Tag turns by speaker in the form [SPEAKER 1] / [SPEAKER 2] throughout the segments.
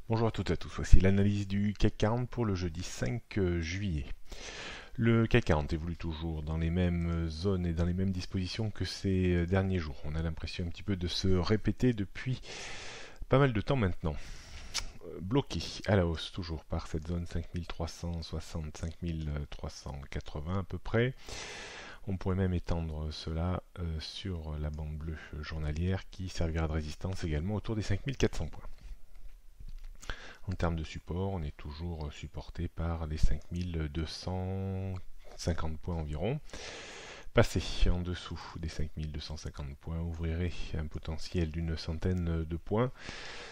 [SPEAKER 1] Bonjour à toutes et à tous, voici l'analyse du CAC 40 pour le jeudi 5 juillet. Le CAC 40 évolue toujours dans les mêmes zones et dans les mêmes dispositions que ces derniers jours. On a l'impression un petit peu de se répéter depuis pas mal de temps maintenant. Bloqué à la hausse toujours par cette zone 5360, 5380 à peu près. On pourrait même étendre cela sur la bande bleue journalière qui servira de résistance également autour des 5400 points. En termes de support, on est toujours supporté par les 5250 points environ. Passer en dessous des 5250 points ouvrirait un potentiel d'une centaine de points.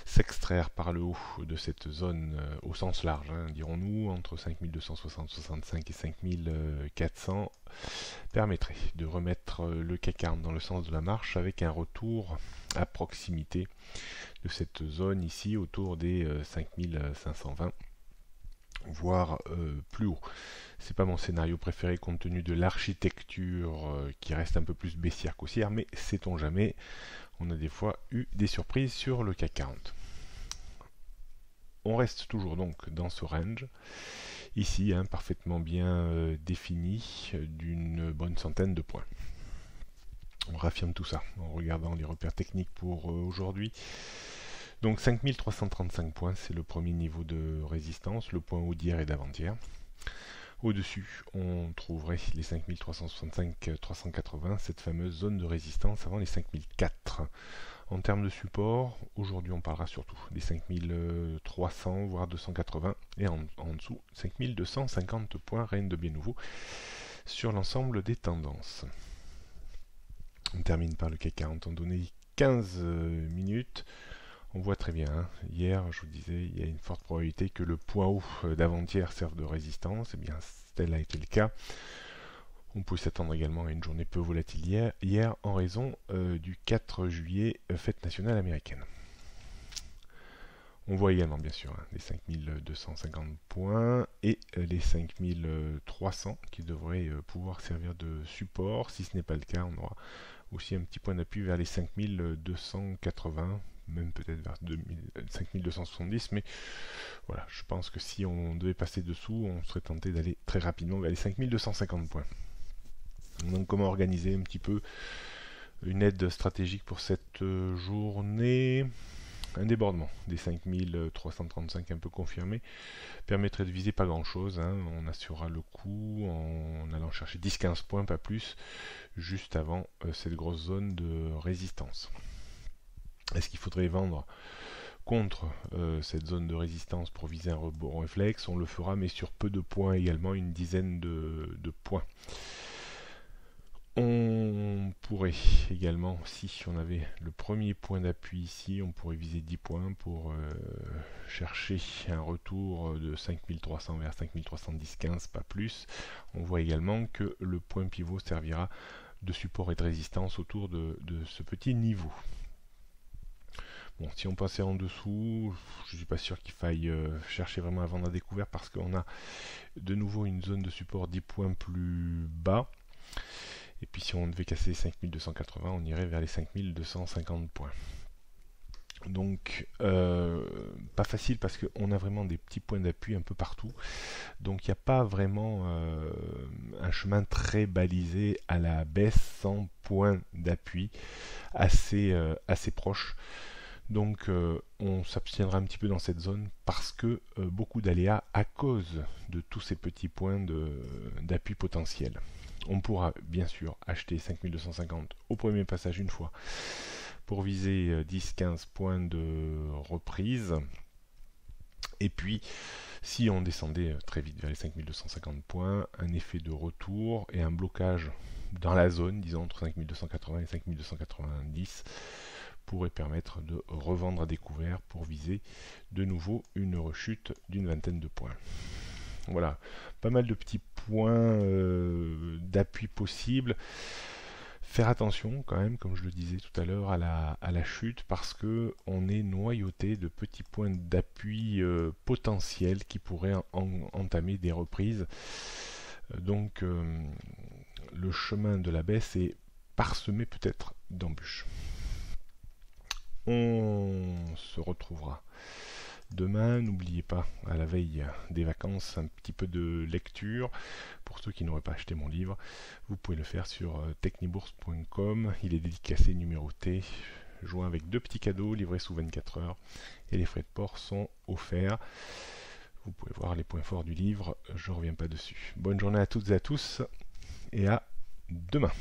[SPEAKER 1] S'extraire par le haut de cette zone au sens large, dirons-nous, entre 5260-65 et 5400, permettrait de remettre le CAC 40 dans le sens de la marche avec un retour à proximité de cette zone ici autour des 5520, voire plus haut. C'est pas mon scénario préféré compte tenu de l'architecture qui reste un peu plus baissière qu'haussière, mais sait-on jamais, on a des fois eu des surprises sur le CAC 40. On reste toujours donc dans ce range, ici parfaitement bien défini d'une bonne centaine de points. On raffirme tout ça en regardant les repères techniques pour aujourd'hui. Donc 5335 points, c'est le premier niveau de résistance, le point haut d'hier et d'avant-hier. Au-dessus, on trouverait les 5365-380, cette fameuse zone de résistance avant les 5004. En termes de support, aujourd'hui on parlera surtout des 5300 voire 280 et en dessous 5250 points, rien de bien nouveau sur l'ensemble des tendances. On termine par le CAC 40 en données 15 minutes. On voit très bien, hier je vous disais, il y a une forte probabilité que le point haut d'avant-hier serve de résistance, et bien tel a été le cas. On peut s'attendre également à une journée peu volatile hier en raison du 4 juillet, fête nationale américaine. On voit également bien sûr les 5250 points et les 5300 qui devraient pouvoir servir de support. Si ce n'est pas le cas, on aura aussi un petit point d'appui vers les 5280, même peut-être vers 5270, mais voilà, je pense que si on devait passer dessous, on serait tenté d'aller très rapidement vers les 5250 points. Donc comment organiser un petit peu une aide stratégique pour cette journée? Un débordement des 5335 un peu confirmé permettrait de viser pas grand chose, on assurera le coup en allant chercher 10-15 points, pas plus, juste avant cette grosse zone de résistance. Est-ce qu'il faudrait vendre contre cette zone de résistance pour viser un rebond réflexe? On le fera, mais sur peu de points également, une dizaine de points. On pourrait également, si on avait le premier point d'appui ici, on pourrait viser 10 points pour chercher un retour de 5300 vers 5310-15, pas plus. On voit également que le point pivot servira de support et de résistance autour de ce petit niveau. Bon, si on passait en dessous, je ne suis pas sûr qu'il faille chercher vraiment à vendre à découvert parce qu'on a de nouveau une zone de support 10 points plus bas. Et puis si on devait casser les 5280, on irait vers les 5250 points. Donc pas facile parce qu'on a vraiment des petits points d'appui un peu partout. Donc il n'y a pas vraiment un chemin très balisé à la baisse sans point d'appui assez proche. Donc on s'abstiendra un petit peu dans cette zone parce que beaucoup d'aléas à cause de tous ces petits points d'appui potentiels. On pourra bien sûr acheter 5250 au premier passage une fois pour viser 10-15 points de reprise. Et puis, si on descendait très vite vers les 5250 points, un effet de retour et un blocage dans la zone, disons entre 5280 et 5290, pourrait permettre de revendre à découvert pour viser de nouveau une rechute d'une vingtaine de points. Voilà, pas mal de petits points d'appui possibles. Faire attention quand même, comme je le disais tout à l'heure, à la chute parce que on est noyauté de petits points d'appui potentiels qui pourraient entamer des reprises. Donc le chemin de la baisse est parsemé peut-être d'embûches. On se retrouvera demain. N'oubliez pas, à la veille des vacances, un petit peu de lecture. Pour ceux qui n'auraient pas acheté mon livre, vous pouvez le faire sur technibourse.com. Il est dédicacé, numéroté, joint avec 2 petits cadeaux livrés sous 24 heures. Et les frais de port sont offerts. Vous pouvez voir les points forts du livre, je ne reviens pas dessus. Bonne journée à toutes et à tous, et à demain.